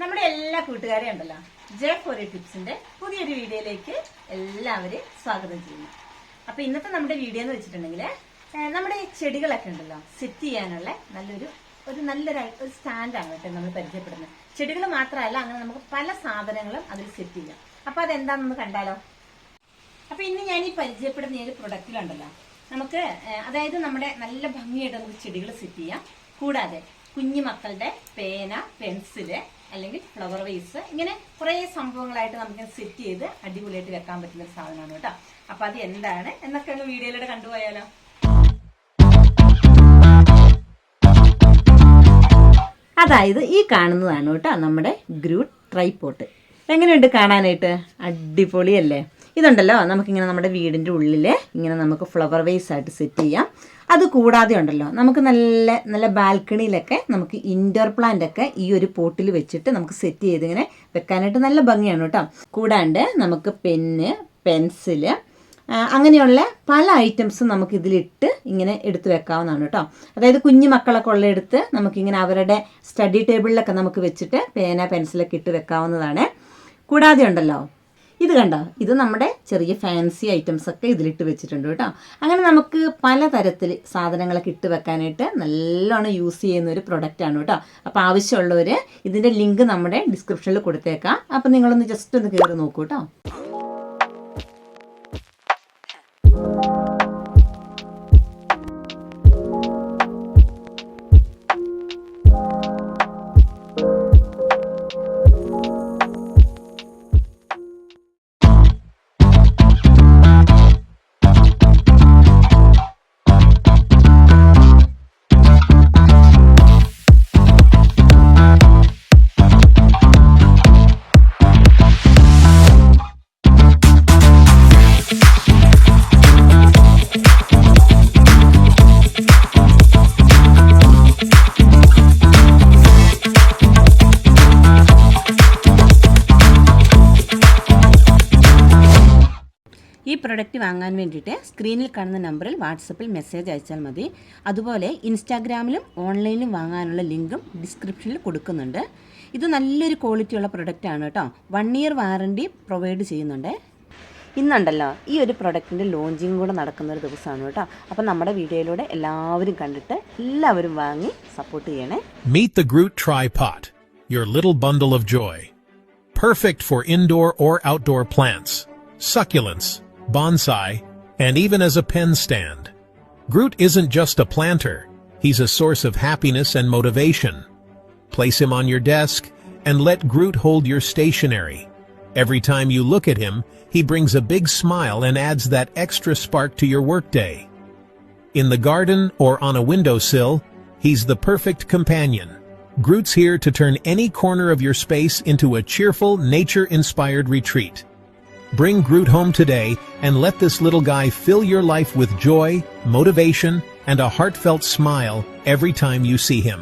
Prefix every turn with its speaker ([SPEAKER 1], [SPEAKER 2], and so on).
[SPEAKER 1] നമ്മുടെ എല്ലാ കൂട്ടുകാരെയും ഉണ്ടല്ലോ ജെ4 ടിപ്സിന്റെ പുതിയൊരു വീഡിയോയിലേക്ക് എല്ലാവരെയും സ്വാഗതം ചെയ്യുന്നു. അപ്പൊ ഇന്നത്തെ നമ്മുടെ വീഡിയോ എന്ന് വെച്ചിട്ടുണ്ടെങ്കിൽ നമ്മുടെ ഈ ചെടികളൊക്കെ ഉണ്ടല്ലോ സെറ്റ് ചെയ്യാനുള്ള നല്ലൊരു സ്റ്റാൻഡാണ് കേട്ടോ നമ്മൾ പരിചയപ്പെടുന്നത്. ചെടികൾ മാത്രമല്ല, അങ്ങനെ നമുക്ക് പല സാധനങ്ങളും അതിൽ സെറ്റ് ചെയ്യാം. അപ്പൊ അതെന്താണെന്ന് കണ്ടാലോ. അപ്പൊ ഇന്ന് ഞാൻ ഈ പരിചയപ്പെടുന്ന ഈ ഒരു പ്രൊഡക്റ്റിലുണ്ടല്ലോ നമുക്ക് അതായത് നമ്മുടെ നല്ല ഭംഗിയായിട്ട് നമുക്ക് ചെടികൾ സെറ്റ് ചെയ്യാം. കൂടാതെ കുഞ്ഞു മക്കളുടെ പേന, പെൻസില് അല്ലെങ്കിൽ ഫ്ലവർ വേസ്, ഇങ്ങനെ കുറെ സംഭവങ്ങളായിട്ട് നമുക്ക് സെറ്റ് ചെയ്ത് അടിപൊളിയായിട്ട് വെക്കാൻ പറ്റുന്ന ഒരു സാധനമാണ് കേട്ടോ. അപ്പൊ അത് എന്താണ് എന്നൊക്കെ അങ്ങ് വീഡിയോയിലൂടെ കണ്ടുപോയാലോ. അതായത് ഈ കാണുന്നതാണ് കേട്ടോ നമ്മുടെ ഗ്രൂട്ട് ട്രൈപോട്ട്. എങ്ങനെയുണ്ട് കാണാനായിട്ട്? അടിപൊളിയല്ലേ? ഇതുണ്ടല്ലോ നമുക്കിങ്ങനെ നമ്മുടെ വീടിൻ്റെ ഉള്ളിൽ ഇങ്ങനെ നമുക്ക് ഫ്ലവർ വേസ് ആയിട്ട് സെറ്റ് ചെയ്യാം. അത് കൂടാതെ ഉണ്ടല്ലോ നമുക്ക് നല്ല നല്ല ബാൽക്കണിയിലൊക്കെ നമുക്ക് ഇൻഡോർ പ്ലാന്റ് ഒക്കെ ഈ ഒരു പോട്ടിൽ വെച്ചിട്ട് നമുക്ക് സെറ്റ് ചെയ്ത് ഇങ്ങനെ വെക്കാനായിട്ട് നല്ല ഭംഗിയാണ് കേട്ടോ. കൂടാണ്ട് നമുക്ക് പെന്ന്, പെൻസില്, അങ്ങനെയുള്ള പല ഐറ്റംസും നമുക്ക് ഇതിലിട്ട് ഇങ്ങനെ എടുത്ത് വെക്കാവുന്നതാണ് കേട്ടോ. അതായത് കുഞ്ഞു മക്കളൊക്കെ ഉള്ളെടുത്ത് നമുക്കിങ്ങനെ അവരുടെ സ്റ്റഡി ടേബിളിലൊക്കെ നമുക്ക് വെച്ചിട്ട് പേന, പെൻസിലൊക്കെ ഇട്ട് വെക്കാവുന്നതാണ്. കൂടാതെ ഉണ്ടല്ലോ ഇത് കണ്ടോ, ഇത് നമ്മുടെ ചെറിയ ഫാൻസി ഐറ്റംസ് ഒക്കെ ഇതിലിട്ട് വെച്ചിട്ടുണ്ട് കേട്ടോ. അങ്ങനെ നമുക്ക് പലതരത്തിൽ സാധനങ്ങളൊക്കെ ഇട്ട് വെക്കാനായിട്ട് നല്ലോണം യൂസ് ചെയ്യുന്ന ഒരു പ്രൊഡക്റ്റാണ് കേട്ടോ. അപ്പോൾ ആവശ്യമുള്ളവർ ഇതിൻ്റെ ലിങ്ക് നമ്മുടെ ഡിസ്ക്രിപ്ഷനിൽ കൊടുത്തേക്കാം. അപ്പോൾ നിങ്ങളൊന്ന് ജസ്റ്റ് ഒന്ന് കയറി നോക്കൂ കേട്ടോ. ഈ പ്രൊഡക്റ്റ് വാങ്ങാൻ വേണ്ടിയിട്ട് സ്ക്രീനിൽ കാണുന്ന നമ്പറിൽ വാട്സപ്പിൽ മെസ്സേജ് അയച്ചാൽ മതി. അതുപോലെ ഇൻസ്റ്റാഗ്രാമിലും ഓൺലൈനിലും വാങ്ങാനുള്ള ലിങ്കും ഡിസ്ക്രിപ്ഷനിൽ കൊടുക്കുന്നുണ്ട്. ഇത് നല്ലൊരു ക്വാളിറ്റിയുള്ള പ്രൊഡക്റ്റാണ് കേട്ടോ. 1 ഇയർ വാറണ്ടി പ്രൊവൈഡ് ചെയ്യുന്നുണ്ട്. ഇന്നുണ്ടല്ലോ ഈ ഒരു പ്രൊഡക്റ്റിൻ്റെ ലോഞ്ചിങ് കൂടെ നടക്കുന്ന ഒരു ദിവസമാണ് കേട്ടോ. അപ്പം നമ്മുടെ വീഡിയോയിലൂടെ എല്ലാവരും കണ്ടിട്ട് എല്ലാവരും വാങ്ങി സപ്പോർട്ട് ചെയ്യണേ.
[SPEAKER 2] Meet the Groot Tripod, your little bundle of joy. Perfect for indoor or outdoor plants, succulents, bonsai, and even as a pen stand. Groot isn't just a planter, he's a source of happiness and motivation. Place him on your desk and let Groot hold your stationery. Every time you look at him, he brings a big smile and adds that extra spark to your workday. In the garden or on a windowsill, he's the perfect companion. Groot's here to turn any corner of your space into a cheerful, nature-inspired retreat. Bring Groot home today and let this little guy fill your life with joy, motivation, and a heartfelt smile every time you see him.